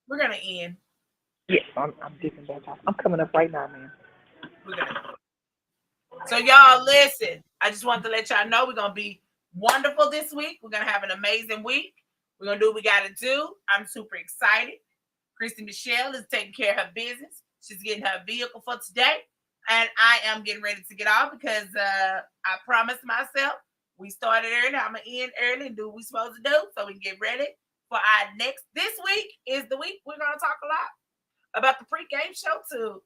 we're gonna end. yes, I'm dipping back off. I'm coming up right now, man. We're gonna. So y'all listen. I just wanted to let y'all know we're gonna be wonderful this week. We're gonna have an amazing week. We're gonna do what we gotta do. I'm super excited. Kristi Michelle is taking care of her business. She's getting her vehicle for today. And I am getting ready to get off because I promised myself we started early. I'm going to end early and do what we're supposed to do so we can get ready for our next. This week is the week we're going to talk a lot about the pre-game show to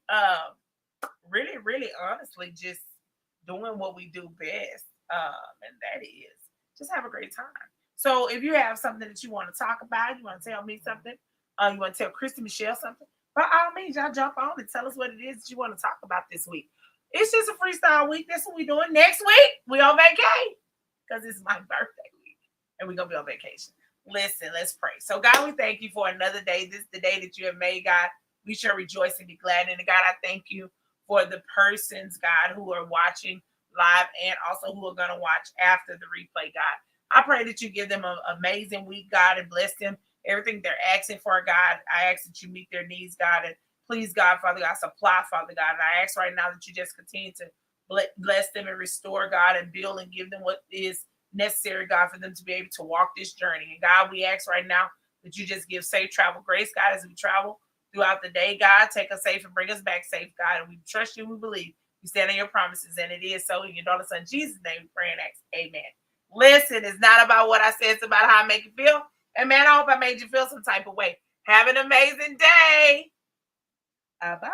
really, really honestly just doing what we do best. And that is just have a great time. So if you have something that you want to talk about, you want to tell me something, you want to tell Kristi Michelle something, by all means, y'all jump on and tell us what it is that you want to talk about this week. It's just a freestyle week. That's what we're doing. Next week, we on vacation because it's my birthday week and we're going to be on vacation. Listen, let's pray. So, God, we thank you for another day. This is the day that you have made, God. We shall rejoice and be glad in it. God, I thank you for the persons, God, who are watching live and also who are going to watch after the replay, God. I pray that you give them an amazing week, God, and bless them. Everything they're asking for, God, I ask that you meet their needs, God, and please, God, Father God, supply, Father God. And I ask right now that you just continue to bless them and restore, God, and build and give them what is necessary, God, for them to be able to walk this journey. And God, we ask right now that you just give safe travel grace, God, as we travel throughout the day, God. Take us safe and bring us back safe, God. And we trust you, we believe. We stand on your promises, and it is so. In your daughter's son Jesus' name, we pray and ask. Amen. Listen, it's not about what I said, it's about how I make you feel. And man, I hope I made you feel some type of way. Have an amazing day. Bye.